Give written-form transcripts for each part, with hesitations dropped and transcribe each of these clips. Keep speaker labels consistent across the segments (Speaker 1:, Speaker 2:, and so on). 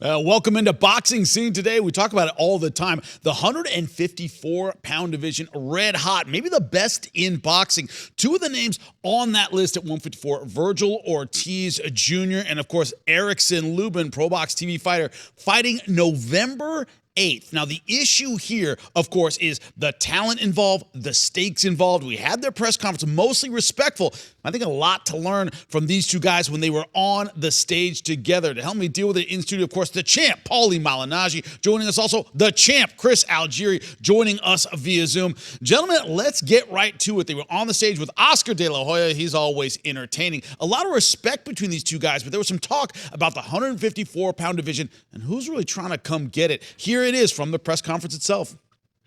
Speaker 1: Welcome into Boxing Scene Today. We talk about it all the time. The 154-pound division, red hot, maybe the best in boxing. Two of the names on that list at 154, Vergil Ortiz Jr. and, of course, Erickson Lubin, Pro Box TV fighter, fighting November 8th. Now, the issue here, of course, is the talent involved, the stakes involved. We had their press conference, mostly respectful. I think a lot to learn from these two guys when they were on the stage together. To help me deal with it in studio, of course, the champ, Paulie Malignaggi. Joining us also, the champ, Chris Algieri, joining us via Zoom. Gentlemen, let's get right to it. They were on the stage with Oscar De La Hoya. He's always entertaining. A lot of respect between these two guys, but there was some talk about the 154-pound division and who's really trying to come get it. Here it is from the press conference itself.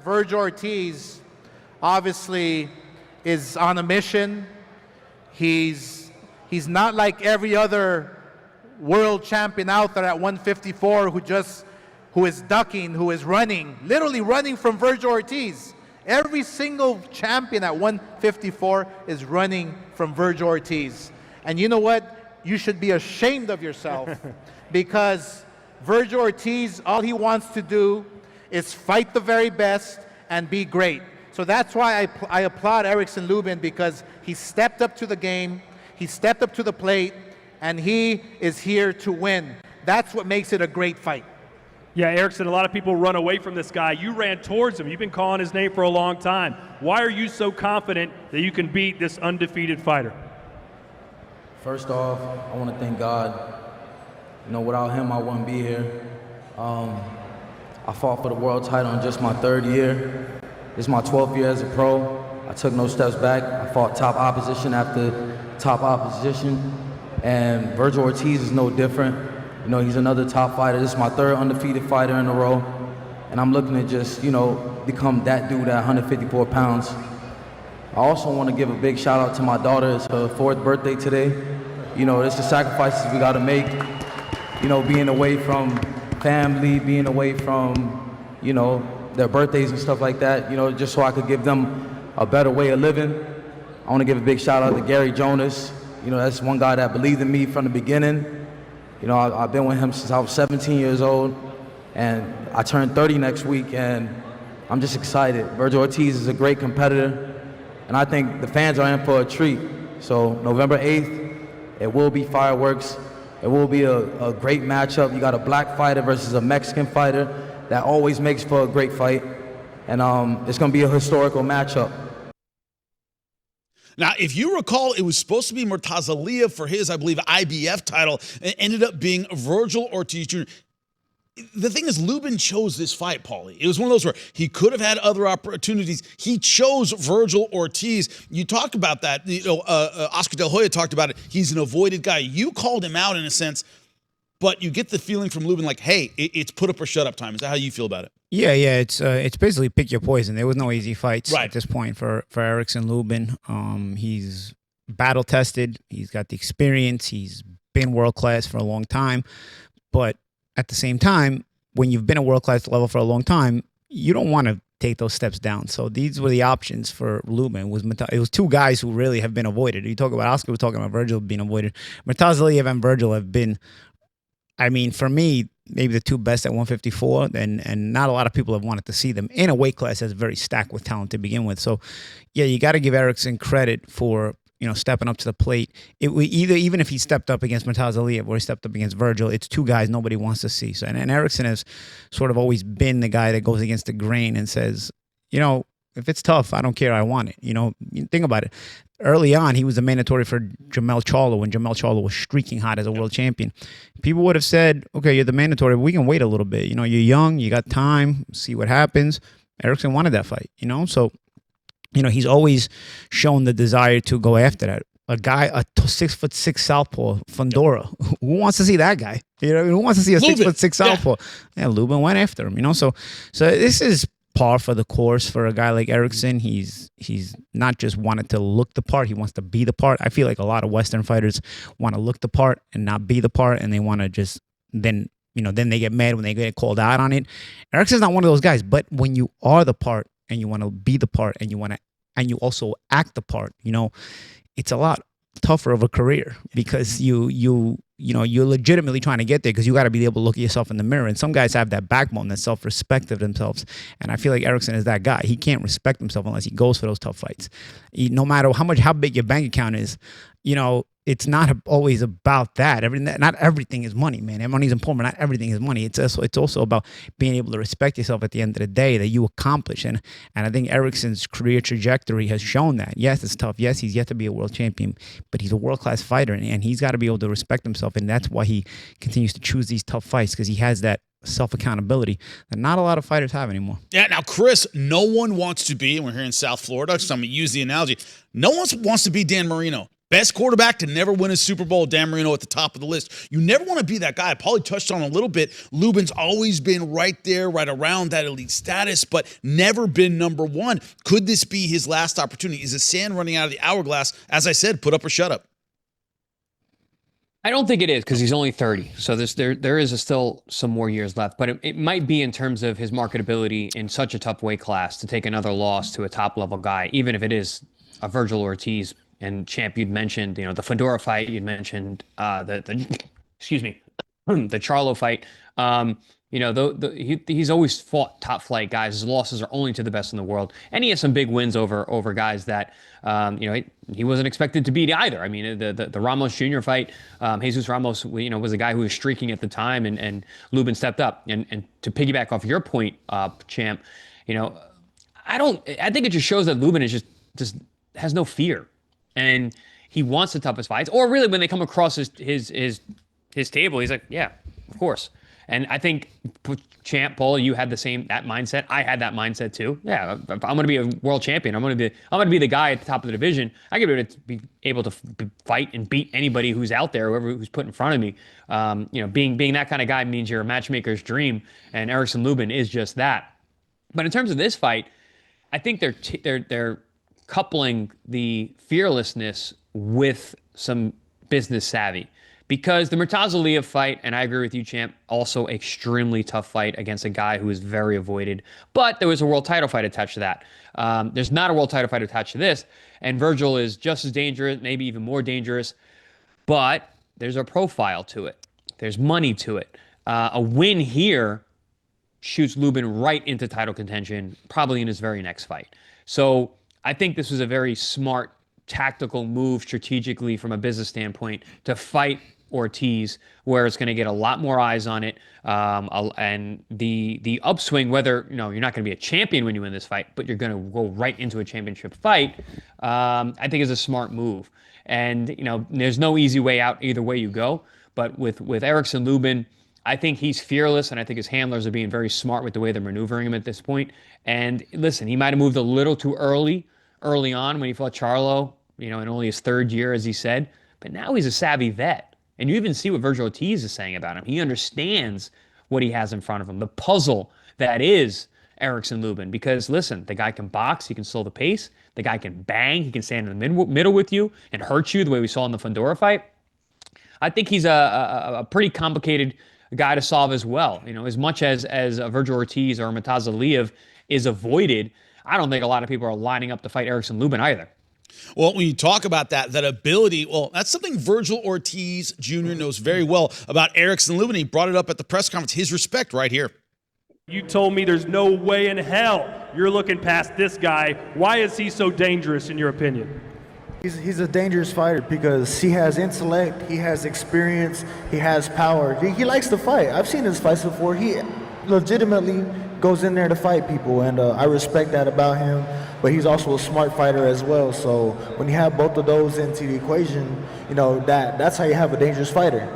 Speaker 2: Vergil Ortiz obviously is on a mission. He's not like every other world champion out there at 154 who is ducking, who is running, literally running from Vergil Ortiz. Every single champion at 154 is running from Vergil Ortiz. And you know what? You should be ashamed of yourself because Vergil Ortiz, all he wants to do is fight the very best and be great. So that's why I applaud Erickson Lubin, because he stepped up to the game, he stepped up to the plate, and he is here to win. That's what makes it a great fight.
Speaker 3: Yeah, Erickson, a lot of people run away from this guy. You ran towards him. You've been calling his name for a long time. Why are you so confident that you can beat this undefeated fighter?
Speaker 4: First off, I want to thank God. You know, without him, I wouldn't be here. I fought for the world title in just my third year. This is my 12th year as a pro. I took no steps back. I fought top opposition after top opposition. And Vergil Ortiz is no different. You know, he's another top fighter. This is my third undefeated fighter in a row. And I'm looking to just, you know, become that dude at 154 pounds. I also want to give a big shout out to my daughter. It's her 4th birthday today. You know, it's the sacrifices we got to make. You know, being away from family, being away from, you know, their birthdays and stuff like that, you know, just so I could give them a better way of living. I want to give a big shout out to Gary Jonas. You know, that's one guy that believed in me from the beginning. You know, I've been with him since I was 17 years old, and I turned 30 next week, and I'm just excited. Vergil Ortiz is a great competitor, and I think the fans are in for a treat. So November 8th, it will be fireworks. It will be a great matchup. You got a black fighter versus a Mexican fighter. That always makes for a great fight. And it's going to be a historical matchup.
Speaker 1: Now, if you recall, it was supposed to be Murtaza Aliyev for his, I believe, IBF title. It ended up being Vergil Ortiz Jr. The thing is, Luben chose this fight, Paulie. It was one of those where he could have had other opportunities. He chose Vergil Ortiz. You talked about that. You know, Oscar De La Hoya talked about it. He's an avoided guy. You called him out in a sense, but you get the feeling from Luben like, hey, it's put up or shut up time. Is that how you feel about it?
Speaker 5: Yeah, it's basically pick your poison. There was no easy fights at this point for Erickson Lubin. He's battle tested. He's got the experience. He's been world class for a long time. But at the same time, when you've been at world class level for a long time, you don't want to take those steps down. So these were the options for Luben. It was two guys who really have been avoided. You talk about Oscar, we're talking about Vergil being avoided. Murtaza Aliyev and Vergil have been, I mean, for me, maybe the two best at 154, and not a lot of people have wanted to see them in a weight class that's very stacked with talent to begin with. So, yeah, you got to give Erickson credit for, you know, stepping up to the plate. Even if he stepped up against Murtaza Aliyev or he stepped up against Vergil, it's two guys nobody wants to see. So, and Erickson has sort of always been the guy that goes against the grain and says, you know, if it's tough, I don't care, I want it. You know, think about it. Early on, he was a mandatory for Jamel Charlo when Jamel Charlo was streaking hot as a world champion. People would have said, okay, you're the mandatory, but we can wait a little bit. You know, you're young, you got time, see what happens. Erickson wanted that fight, you know? So, you know, he's always shown the desire to go after that. A guy, a 6'6" southpaw, Fundora. Who wants to see that guy? You know, who wants to see a 6'6" southpaw? Yeah, Luben went after him, you know? So this is par for the course for a guy like Erickson. He's not just wanted to look the part, he wants to be the part. I feel like a lot of Western fighters want to look the part and not be the part, and they want to just then they get mad when they get called out on it. Erickson's not one of those guys, but when you are the part and you want to be the part and you also act the part, you know, it's a lot tougher of a career because you're legitimately trying to get there because you got to be able to look at yourself in the mirror. And some guys have that backbone, that self-respect of themselves. And I feel like Erickson is that guy. He can't respect himself unless he goes for those tough fights. No matter how big your bank account is, it's not always about that. Not everything is money, man. And money is important, but not everything is money. It's also about being able to respect yourself at the end of the day that you accomplish. And I think Erickson's career trajectory has shown that. Yes, it's tough. Yes, he's yet to be a world champion, but he's a world-class fighter, and he's got to be able to respect himself. And that's why he continues to choose these tough fights, because he has that self-accountability that not a lot of fighters have anymore.
Speaker 1: Yeah, now, Chris, no one wants to be, and we're here in South Florida, so I'm going to use the analogy, no one wants to be Dan Marino. Best quarterback to never win a Super Bowl, Dan Marino at the top of the list. You never want to be that guy. Paulie touched on a little bit. Luben's always been right there, right around that elite status, but never been number one. Could this be his last opportunity? Is the sand running out of the hourglass? As I said, put up or shut up.
Speaker 6: I don't think it is, because he's only 30. So there is still some more years left. But it might be in terms of his marketability in such a tough weight class to take another loss to a top-level guy, even if it is a Vergil Ortiz. And Champ, you'd mentioned, the Fedora fight. You'd mentioned excuse me, the Charlo fight. He's always fought top flight guys. His losses are only to the best in the world, and he has some big wins over guys that he wasn't expected to beat either. I mean, the Ramos Jr. fight, Jesus Ramos, was a guy who was streaking at the time, and Luben stepped up. And to piggyback off your point, Champ, I think it just shows that Luben is just has no fear. And he wants the toughest fights, or really when they come across his table, he's like, yeah, of course. And I think Champ, Paul, you had that mindset. I had that mindset too. Yeah, if I'm going to be a world champion. I'm going to be the guy at the top of the division. I could be able to fight and beat anybody who's out there, who's put in front of me. Being that kind of guy means you're a matchmaker's dream, and Erickson Lubin is just that. But in terms of this fight, I think they're coupling the fearlessness with some business savvy, because the Murtaza Aliyev fight, and I agree with you, Champ, also extremely tough fight against a guy who is very avoided, but there was a world title fight attached to that. There's not a world title fight attached to this, and Vergil is just as dangerous, maybe even more dangerous, but there's a profile to it. There's money to it. A win here shoots Luben right into title contention, probably in his very next fight. So I think this was a very smart tactical move strategically from a business standpoint to fight Ortiz, where it's going to get a lot more eyes on it. And the upswing, whether you're not going to be a champion when you win this fight, but you're going to go right into a championship fight, I think is a smart move. And there's no easy way out either way you go. But with Erickson Lubin, I think he's fearless, and I think his handlers are being very smart with the way they're maneuvering him at this point. And listen, he might have moved a little too early on when he fought Charlo, in only his third year, as he said. But now he's a savvy vet. And you even see what Vergil Ortiz is saying about him. He understands what he has in front of him, the puzzle that is Erickson Lubin. Because, listen, the guy can box, he can slow the pace, the guy can bang, he can stand in the middle with you and hurt you the way we saw in the Fundora fight. I think he's a pretty complicated guy to solve as well. As much as a Vergil Ortiz or Murtaza Aliyev is avoided, I don't think a lot of people are lining up to fight Erickson Lubin either.
Speaker 1: Well, when you talk about that ability, well, that's something Vergil Ortiz Jr. knows very well about Erickson Lubin. He brought it up at the press conference. His respect right here.
Speaker 3: You told me there's no way in hell you're looking past this guy. Why is he so dangerous, in your opinion?
Speaker 7: He's a dangerous fighter because he has intellect, he has experience, he has power. He likes to fight. I've seen his fights before. He legitimately goes in there to fight people, and I respect that about him. But he's also a smart fighter as well. So when you have both of those into the equation, that's how you have a dangerous fighter.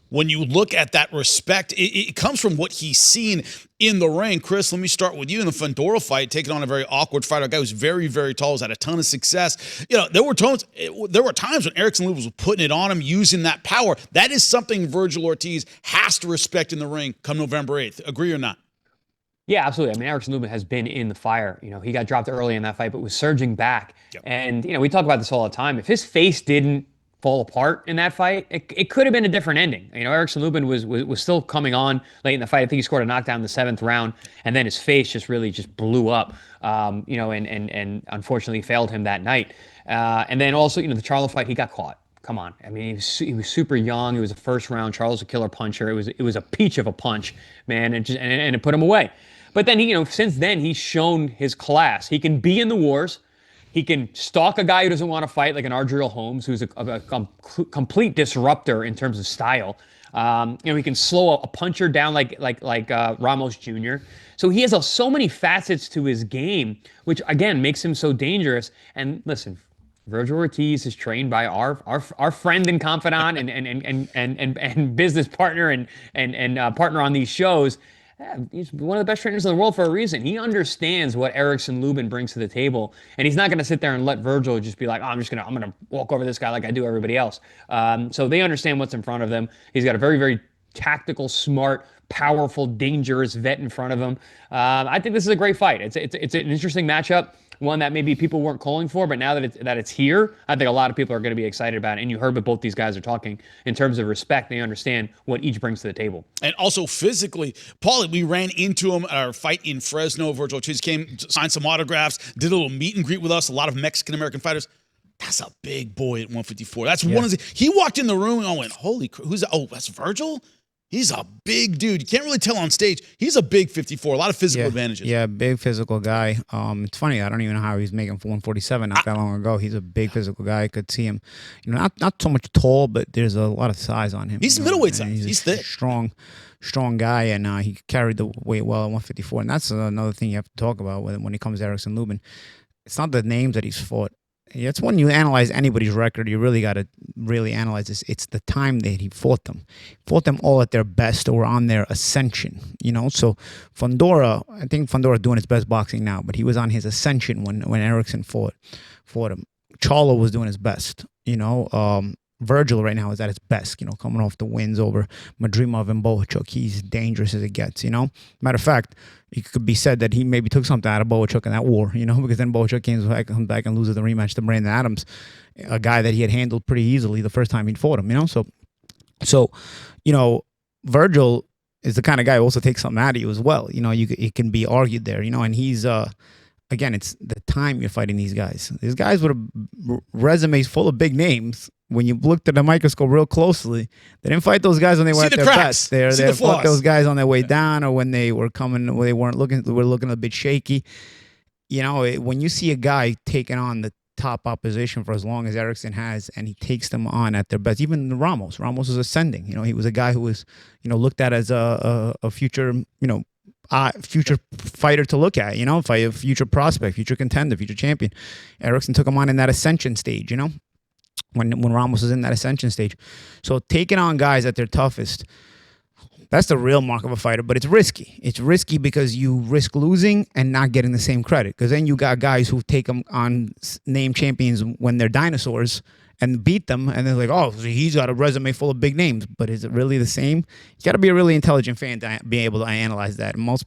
Speaker 1: When you look at that respect, it comes from what he's seen in the ring. Chris, let me start with you in the Fundora fight, taking on a very awkward fighter, a guy who's very, very tall, has had a ton of success. There were times when Erickson Lubin was putting it on him, using that power. That is something Vergil Ortiz has to respect in the ring come November 8th. Agree or not?
Speaker 6: Yeah, absolutely. I mean, Erickson Lubin has been in the fire. He got dropped early in that fight, but was surging back. Yep. And, we talk about this all the time. If his face didn't fall apart in that fight, it could have been a different ending. Erickson Lubin was still coming on late in the fight. I think he scored a knockdown in the 7th round, and then his face just really just blew up, and unfortunately failed him that night. And then also, the Charlo fight, he got caught. Come on. I mean, he was super young. He was a first round. Charles a killer puncher. It was a peach of a punch, man, and it put him away. But then since then he's shown his class. He can be in the wars. He can stalk a guy who doesn't want to fight, like an Argyle Holmes, who's a complete disruptor in terms of style. He can slow a puncher down like Ramos Jr. So he has so many facets to his game, which again makes him so dangerous. And listen, Vergil Ortiz is trained by our friend and confidant and business partner and partner on these shows. He's one of the best trainers in the world for a reason. He understands what Erickson Lubin brings to the table, and he's not going to sit there and let Vergil just be like, I'm going to walk over this guy like I do everybody else. So they understand what's in front of them. He's got a very, very tactical, smart, powerful, dangerous vet in front of him. I think this is a great fight. It's an interesting matchup. One that maybe people weren't calling for, but now that it's here, I think a lot of people are going to be excited about it. And you heard what both these guys are talking in terms of respect. They understand what each brings to the table.
Speaker 1: And also physically, Paulie, we ran into him at our fight in Fresno. Vergil Ortiz came, signed some autographs, did a little meet and greet with us. A lot of Mexican-American fighters. That's a big boy at 154. That's one of the. He walked in the room and I went, holy crap, who's that? Oh, that's Vergil? He's a big dude. You can't really tell on stage. He's a big 54. A lot of physical advantages.
Speaker 5: Yeah, big physical guy. It's funny. I don't even know how he's making for 147 not that long ago. He's a big physical guy. I could see him. Not so much tall, but there's a lot of size on him.
Speaker 1: He's middleweight size. He's thick.
Speaker 5: Strong guy, and he carried the weight well at 154. And that's another thing you have to talk about when it comes to Erickson Lubin. It's not the names that he's fought. It's when you analyze anybody's record, you really got to really analyze this. It's the time that he fought them. Fought them all at their best or on their ascension, So Fundora, I think Fundora doing his best boxing now, but he was on his ascension when Erickson fought him. Charlo was doing his best, Vergil right now is at his best, coming off the wins over Madrimov and Bohachuk. He's dangerous as it gets, Matter of fact, it could be said that he maybe took something out of Bohachuk in that war, because then Bohachuk comes back and loses the rematch to Brandon Adams, a guy that he had handled pretty easily the first time he fought him, So, Vergil is the kind of guy who also takes something out of you as well. It can be argued there, and he's again, it's the time you're fighting these guys. These guys with resumes full of big names. When you looked at the microscope real closely, they didn't fight those guys when they were at their best. They fought those guys on their way down, or when they were coming, when they were looking a bit shaky. When you see a guy taking on the top opposition for as long as Erickson has, and he takes them on at their best. Even Ramos is ascending. He was a guy who was, looked at as a future, future fighter to look at, a future prospect, future contender, future champion. Erickson took him on in that ascension stage, when Ramos is in that ascension stage. So taking on guys at their toughest, that's the real mark of a fighter, but it's risky. It's risky because you risk losing and not getting the same credit, because then you got guys who take them on name champions when they're dinosaurs and beat them, and they're like, oh, so he's got a resume full of big names, but is it really the same? You got to be a really intelligent fan to be able to analyze that. Most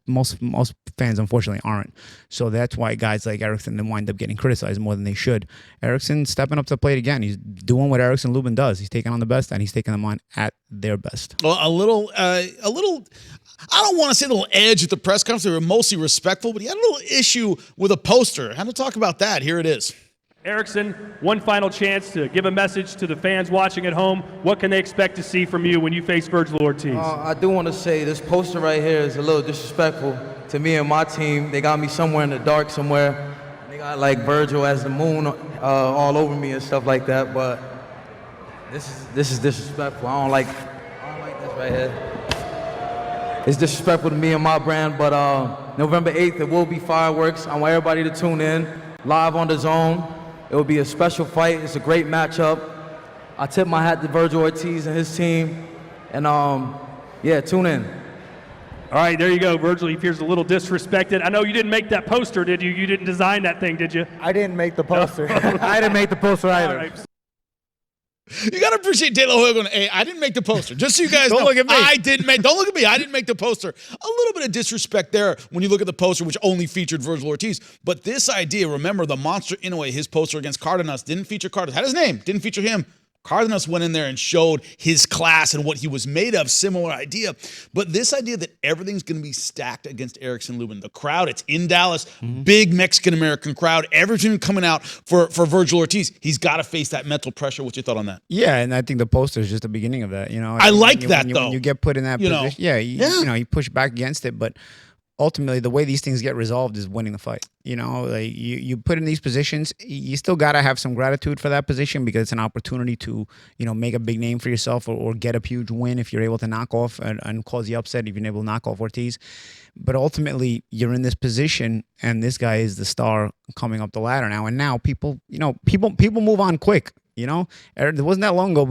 Speaker 5: fans, unfortunately, aren't. So that's why guys like Erickson then wind up getting criticized more than they should. Erickson stepping up to the plate again. He's doing what Erickson Lubin does. He's taking on the best, and he's taking them on at their best.
Speaker 1: Well, a little. I don't want to say a little edge at the press conference. They were mostly respectful, but he had a little issue with a poster. How to talk about that? Here it is.
Speaker 3: Erickson, one final chance to give a message to the fans watching at home. What can they expect to see from you when you face Vergil Ortiz?
Speaker 4: I do want to say this poster right here is a little disrespectful to me and my team. They got me somewhere in the dark somewhere. They got like Vergil as the moon all over me and stuff like that. But this is disrespectful. I don't like this right here. It's disrespectful to me and my brand. But November 8th, there will be fireworks. I want everybody to tune in live on the Zone. It will be a special fight. It's a great matchup. I tip my hat to Vergil Ortiz and his team. And, tune in.
Speaker 3: All right, there you go. Vergil, he feels a little disrespected. I know you didn't make that poster, did you? You didn't design that thing, did you?
Speaker 7: I didn't make the poster. I didn't make the poster either.
Speaker 3: All right.
Speaker 1: You got to appreciate De La Hoya going, hey, I didn't make the poster. Just so you guys know.
Speaker 5: Don't look at me.
Speaker 1: Don't look at me. I didn't make the poster. A little bit of disrespect there when you look at the poster, which only featured Vergil Ortiz. But this idea, remember, the monster Inoue, his poster against Cardenas didn't feature Cardenas. Had his name, didn't feature him. Cardenas went in there and showed his class and what he was made of, similar idea. But this idea that everything's going to be stacked against Erickson Lubin. The crowd, it's in Dallas, big Mexican-American crowd, everything coming out for Vergil Ortiz. He's got to face that mental pressure. What's your thought on that?
Speaker 5: Yeah, and I think the poster is just the beginning of that.
Speaker 1: I like that,
Speaker 5: though.
Speaker 1: though.
Speaker 5: When you get put in that position, you push back against it, but ultimately, the way these things get resolved is winning the fight. Like you put in these positions, you still got to have some gratitude for that position because it's an opportunity to, make a big name for yourself or get a huge win if you're able to knock off and cause the upset if you're able to knock off Ortiz. But ultimately, you're in this position, and this guy is the star coming up the ladder now. And now people move on quick. There wasn't that long ago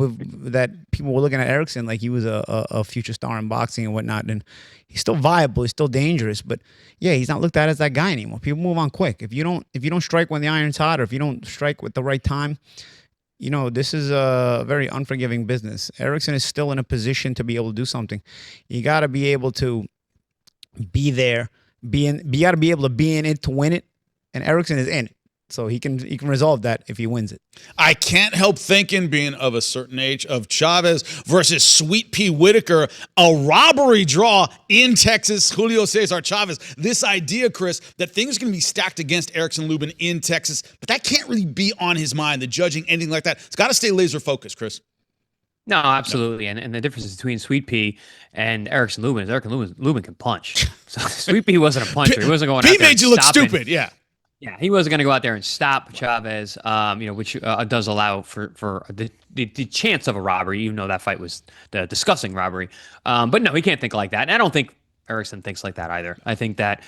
Speaker 5: that people were looking at Erickson like he was a future star in boxing and whatnot. And he's still viable, he's still dangerous, but yeah, he's not looked at as that guy anymore. People move on quick. If you don't strike when the iron's hot, or if you don't strike with the right time, this is a very unforgiving business. Erickson is still in a position to be able to do something. You got to be able to be there, you got to be able to be in it to win it, and Erickson is in it. So he can resolve that if he wins it.
Speaker 1: I can't help thinking, being of a certain age, of Chavez versus Sweet Pea Whitaker, a robbery draw in Texas. Julio Cesar Chavez. This idea, Chris, that things are going to be stacked against Erickson Lubin in Texas, but that can't really be on his mind. The judging, anything like that, it's got to stay laser focused, Chris.
Speaker 6: No, absolutely. And the difference between Sweet Pea and Erickson Lubin is Lubin can punch. So Sweet Pea wasn't a puncher. He wasn't going out there.
Speaker 1: He made you look stupid, yeah.
Speaker 6: Yeah, he wasn't going to go out there and stop Chavez, which does allow for the chance of a robbery, even though that fight was the disgusting robbery. But no, he can't think like that. And I don't think Erickson thinks like that either. I think that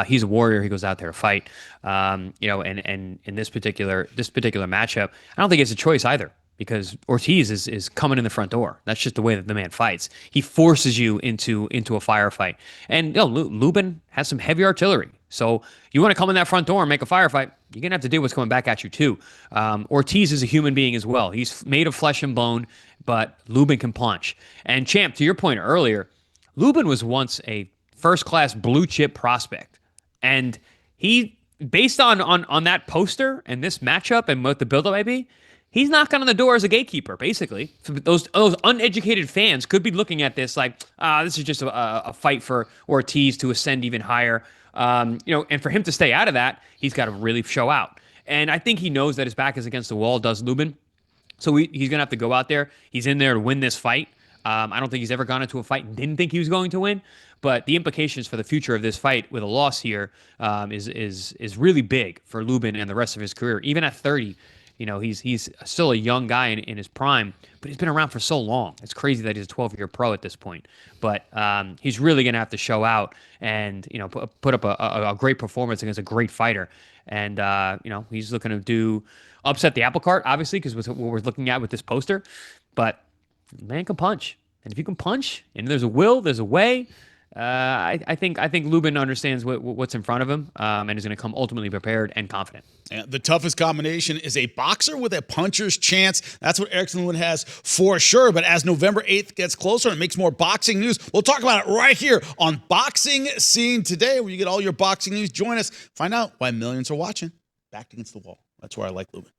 Speaker 6: he's a warrior. He goes out there to fight. And in this particular matchup, I don't think it's a choice either, because Ortiz is coming in the front door. That's just the way that the man fights. He forces you into a firefight. And Luben has some heavy artillery. So you want to come in that front door and make a firefight, you're going to have to deal with what's coming back at you too. Ortiz is a human being as well. He's made of flesh and bone, but Luben can punch. And Champ, to your point earlier, Luben was once a first-class blue-chip prospect. And he, based on that poster and this matchup and what the buildup might be, he's knocking on the door as a gatekeeper, basically. So those uneducated fans could be looking at this like, this is just a fight for Ortiz to ascend even higher. And for him to stay out of that, he's got to really show out. And I think he knows that his back is against the wall, does Luben. So he's going to have to go out there. He's in there to win this fight. I don't think he's ever gone into a fight and didn't think he was going to win. But the implications for the future of this fight with a loss here is really big for Luben and the rest of his career. Even at 30, he's still a young guy in his prime, but he's been around for so long. It's crazy that he's a 12-year pro at this point. But he's really going to have to show out and put up a great performance against a great fighter. And he's looking to upset the apple cart, obviously, because what we're looking at with this poster. But man can punch, and if you can punch, and there's a will, there's a way. I think Luben understands what's in front of him, and is going to come ultimately prepared and confident.
Speaker 1: And the toughest combination is a boxer with a puncher's chance. That's what Erickson Lubin has for sure. But as November 8th gets closer and makes more boxing news, we'll talk about it right here on Boxing Scene Today, where you get all your boxing news. Join us. Find out why millions are watching. Backed against the wall. That's where I like Luben.